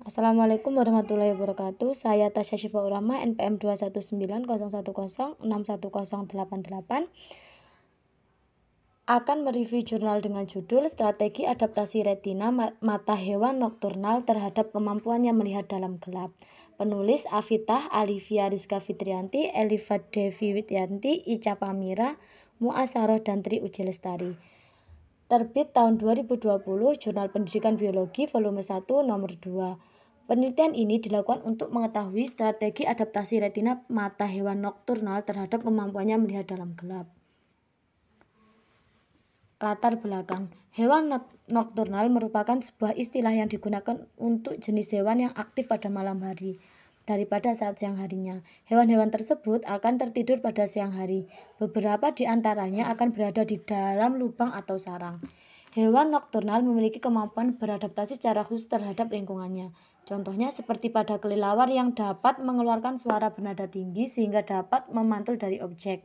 Assalamualaikum warahmatullahi wabarakatuh. Saya Tasya Syifaur Rahma, NPM 2191010610888 akan mereview jurnal dengan judul Strategi Adaptasi Retina Mata Hewan Nokturnal Terhadap Kemampuannya Melihat Dalam Gelap. Penulis Afitah Alivia Rizka Fitrianti, Elifat Devi Widyanti, Ica Pamira, Muasaroh dan Tri Uji Lestari. Terbit tahun 2020, Jurnal Pendidikan Biologi volume 1 nomor 2. Penelitian ini dilakukan untuk mengetahui strategi adaptasi retina mata hewan nokturnal terhadap kemampuannya melihat dalam gelap. Latar belakang. Hewan nokturnal merupakan sebuah istilah yang digunakan untuk jenis hewan yang aktif pada malam hari daripada saat siang harinya. Hewan-hewan tersebut akan tertidur pada siang hari. Beberapa di antaranya akan berada di dalam lubang atau sarang. Hewan nokturnal memiliki kemampuan beradaptasi secara khusus terhadap lingkungannya. Contohnya seperti pada kelelawar yang dapat mengeluarkan suara bernada tinggi sehingga dapat memantul dari objek.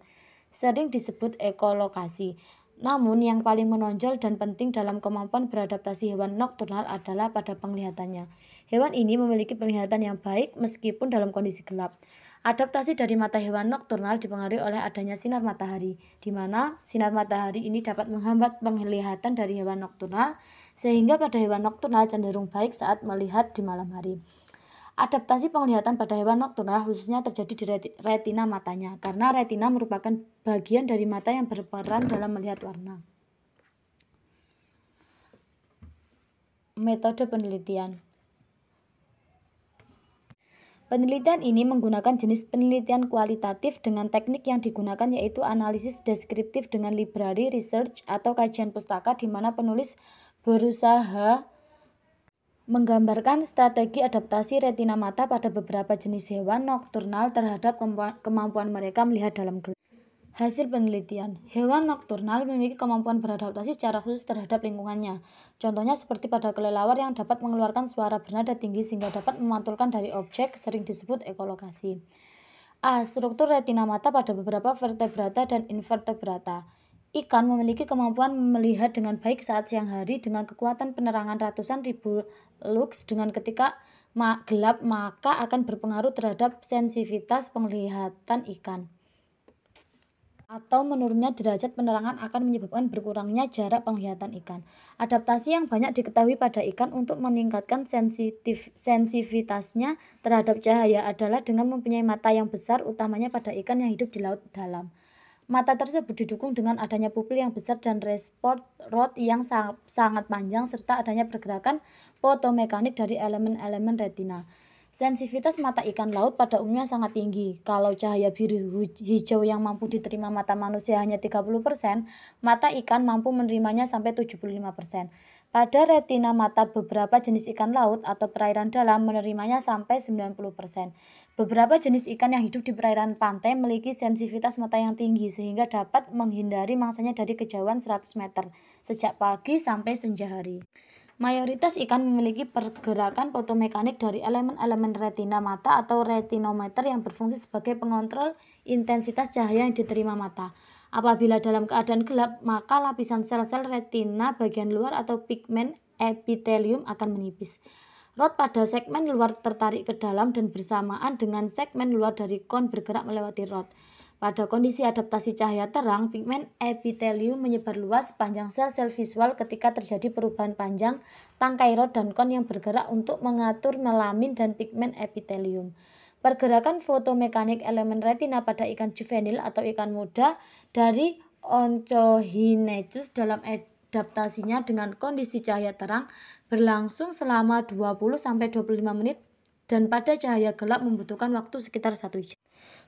Sering disebut ekolokasi. Namun yang paling menonjol dan penting dalam kemampuan beradaptasi hewan nokturnal adalah pada penglihatannya. Hewan ini memiliki penglihatan yang baik meskipun dalam kondisi gelap. Adaptasi dari mata hewan nokturnal dipengaruhi oleh adanya sinar matahari, di mana sinar matahari ini dapat menghambat penglihatan dari hewan nokturnal, sehingga pada hewan nokturnal cenderung baik saat melihat di malam hari. Adaptasi penglihatan pada hewan nokturnal khususnya terjadi di retina matanya, karena retina merupakan bagian dari mata yang berperan dalam melihat warna. Metode penelitian. Penelitian ini menggunakan jenis penelitian kualitatif dengan teknik yang digunakan yaitu analisis deskriptif dengan library research atau kajian pustaka, di mana penulis berusaha menggambarkan strategi adaptasi retina mata pada beberapa jenis hewan nokturnal terhadap kemampuan mereka melihat dalam gelap. Hasil penelitian. Hewan nokturnal memiliki kemampuan beradaptasi secara khusus terhadap lingkungannya. Contohnya seperti pada kelelawar yang dapat mengeluarkan suara bernada tinggi sehingga dapat memantulkan dari objek, sering disebut ekolokasi. A. Struktur retina mata pada beberapa vertebrata dan invertebrata. Ikan memiliki kemampuan melihat dengan baik saat siang hari dengan kekuatan penerangan ratusan ribu lux dengan ketika gelap, maka akan berpengaruh terhadap sensitivitas penglihatan ikan. Atau menurunnya derajat penerangan akan menyebabkan berkurangnya jarak penglihatan ikan. Adaptasi yang banyak diketahui pada ikan untuk meningkatkan sensitivitasnya terhadap cahaya adalah dengan mempunyai mata yang besar, utamanya pada ikan yang hidup di laut dalam. Mata tersebut didukung dengan adanya pupil yang besar dan resport rod yang sangat panjang serta adanya pergerakan fotomekanik dari elemen-elemen retina. Sensitivitas mata ikan laut pada umumnya sangat tinggi. Kalau cahaya biru hijau yang mampu diterima mata manusia hanya 30%, mata ikan mampu menerimanya sampai 75%. Pada retina mata beberapa jenis ikan laut atau perairan dalam menerimanya sampai 90%. Beberapa jenis ikan yang hidup di perairan pantai memiliki sensitivitas mata yang tinggi sehingga dapat menghindari mangsanya dari kejauhan 100 meter sejak pagi sampai senja hari. Mayoritas ikan memiliki pergerakan fotomekanik dari elemen-elemen retina mata atau retinometer yang berfungsi sebagai pengontrol intensitas cahaya yang diterima mata. Apabila dalam keadaan gelap, maka lapisan sel-sel retina bagian luar atau pigmen epitelium akan menipis. Rod pada segmen luar tertarik ke dalam dan bersamaan dengan segmen luar dari kon bergerak melewati rod. Pada kondisi adaptasi cahaya terang, pigmen epitelium menyebar luas sepanjang sel-sel visual ketika terjadi perubahan panjang tangkai rod dan kon yang bergerak untuk mengatur melamin dan pigmen epitelium. Pergerakan fotomekanik elemen retina pada ikan juvenil atau ikan muda dari Onchohinechus dalam adaptasinya dengan kondisi cahaya terang berlangsung selama 20-25 menit dan pada cahaya gelap membutuhkan waktu sekitar 1 jam.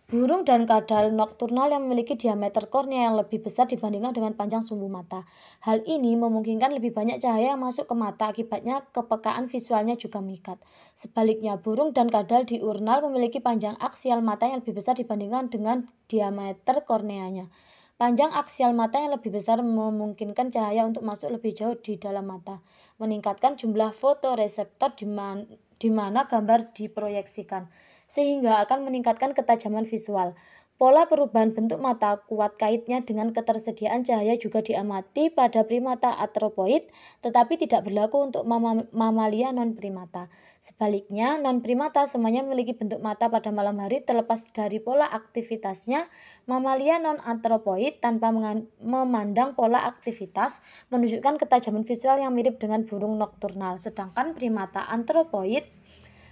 Burung dan kadal nokturnal yang memiliki diameter kornea yang lebih besar dibandingkan dengan panjang sumbu mata. Hal ini memungkinkan lebih banyak cahaya yang masuk ke mata, akibatnya kepekaan visualnya juga meningkat. Sebaliknya, burung dan kadal diurnal memiliki panjang aksial mata yang lebih besar dibandingkan dengan diameter korneanya. Panjang aksial mata yang lebih besar memungkinkan cahaya untuk masuk lebih jauh di dalam mata, meningkatkan jumlah fotoreseptor di mana gambar diproyeksikan, sehingga akan meningkatkan ketajaman visual. Pola perubahan bentuk mata kuat kaitnya dengan ketersediaan cahaya juga diamati pada primata arthropoid, tetapi tidak berlaku untuk mamalia non-primata. Sebaliknya, non-primata semuanya memiliki bentuk mata pada malam hari terlepas dari pola aktivitasnya. Mamalia non-arthropoid tanpa memandang pola aktivitas menunjukkan ketajaman visual yang mirip dengan burung nokturnal, sedangkan primata anthropoid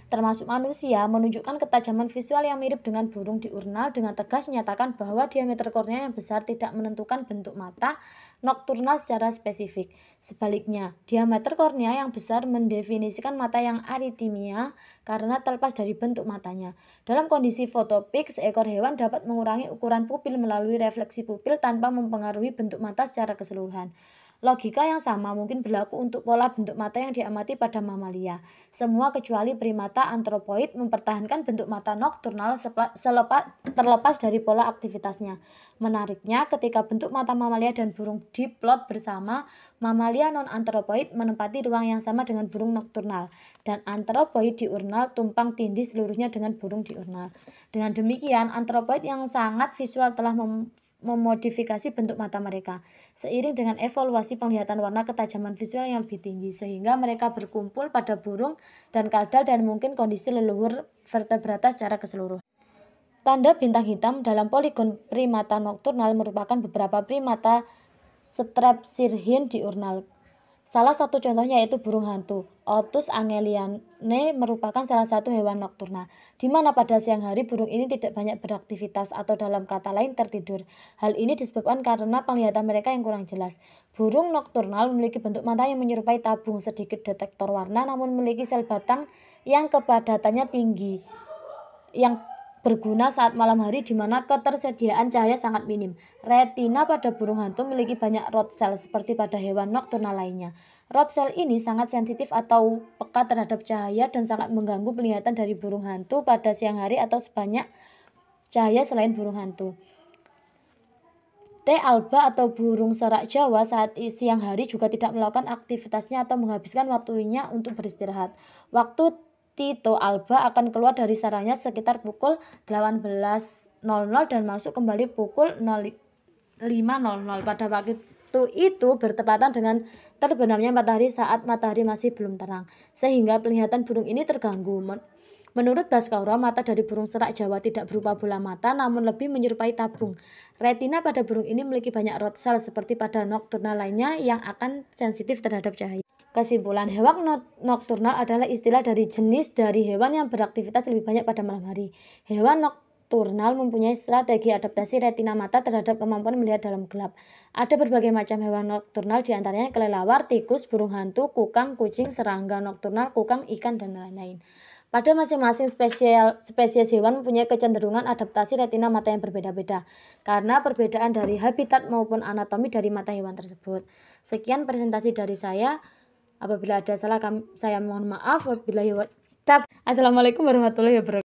termasuk manusia, menunjukkan ketajaman visual yang mirip dengan burung diurnal, dengan tegas menyatakan bahwa diameter kornea yang besar tidak menentukan bentuk mata nokturnal secara spesifik. Sebaliknya, diameter kornea yang besar mendefinisikan mata yang aritmia karena terlepas dari bentuk matanya. Dalam kondisi fotopik, seekor hewan dapat mengurangi ukuran pupil melalui refleksi pupil tanpa mempengaruhi bentuk mata secara keseluruhan. Logika yang sama mungkin berlaku untuk pola bentuk mata yang diamati pada mamalia. Semua kecuali primata anthropoid mempertahankan bentuk mata nokturnal terlepas dari pola aktivitasnya. Menariknya, ketika bentuk mata mamalia dan burung diplot bersama, mamalia non-anthropoid menempati ruang yang sama dengan burung nokturnal, dan anthropoid diurnal tumpang tindih seluruhnya dengan burung diurnal. Dengan demikian, anthropoid yang sangat visual telah memodifikasi bentuk mata mereka. Seiring dengan evolusi penglihatan warna, ketajaman visual yang lebih tinggi, sehingga mereka berkumpul pada burung dan kadal dan mungkin kondisi leluhur vertebrata secara keseluruhan. Tanda bintang hitam dalam poligon primata nokturnal merupakan beberapa primata strepsirrhine diurnal. Salah satu contohnya yaitu burung hantu. Otus angeliane merupakan salah satu hewan nokturnal, di mana pada siang hari burung ini tidak banyak beraktivitas atau dalam kata lain tertidur. Hal ini disebabkan karena penglihatan mereka yang kurang jelas. Burung nokturnal memiliki bentuk mata yang menyerupai tabung sedikit detektor warna, namun memiliki sel batang yang kepadatannya tinggi, yang berguna saat malam hari di mana ketersediaan cahaya sangat minim. Retina pada burung hantu memiliki banyak rod cell seperti pada hewan nokturnal lainnya. Rod cell ini sangat sensitif atau peka terhadap cahaya dan sangat mengganggu penglihatan dari burung hantu pada siang hari atau sebanyak cahaya selain burung hantu. T. alba atau burung serak Jawa saat siang hari juga tidak melakukan aktivitasnya atau menghabiskan waktunya untuk beristirahat. Waktu Tito alba akan keluar dari sarangnya sekitar pukul 18.00 dan masuk kembali pukul 05.00. Pada waktu itu bertepatan dengan terbenamnya matahari saat matahari masih belum terang, sehingga penglihatan burung ini terganggu. Menurut Baskara, mata dari burung serak Jawa tidak berupa bola mata, namun lebih menyerupai tabung. Retina pada burung ini memiliki banyak rod cell seperti pada nokturnal lainnya yang akan sensitif terhadap cahaya. Kesimpulan, hewan nokturnal adalah istilah dari jenis dari hewan yang beraktivitas lebih banyak pada malam hari. Hewan nokturnal mempunyai strategi adaptasi retina mata terhadap kemampuan melihat dalam gelap. Ada berbagai macam hewan nokturnal, diantaranya kelelawar, tikus, burung hantu, kukang, kucing, serangga nokturnal, kukang, ikan, dan lain-lain. Pada masing-masing spesies hewan mempunyai kecenderungan adaptasi retina mata yang berbeda-beda karena perbedaan dari habitat maupun anatomi dari mata hewan tersebut. Sekian presentasi dari saya. Apabila ada salah, saya mohon maaf. Assalamualaikum warahmatullahi wabarakatuh.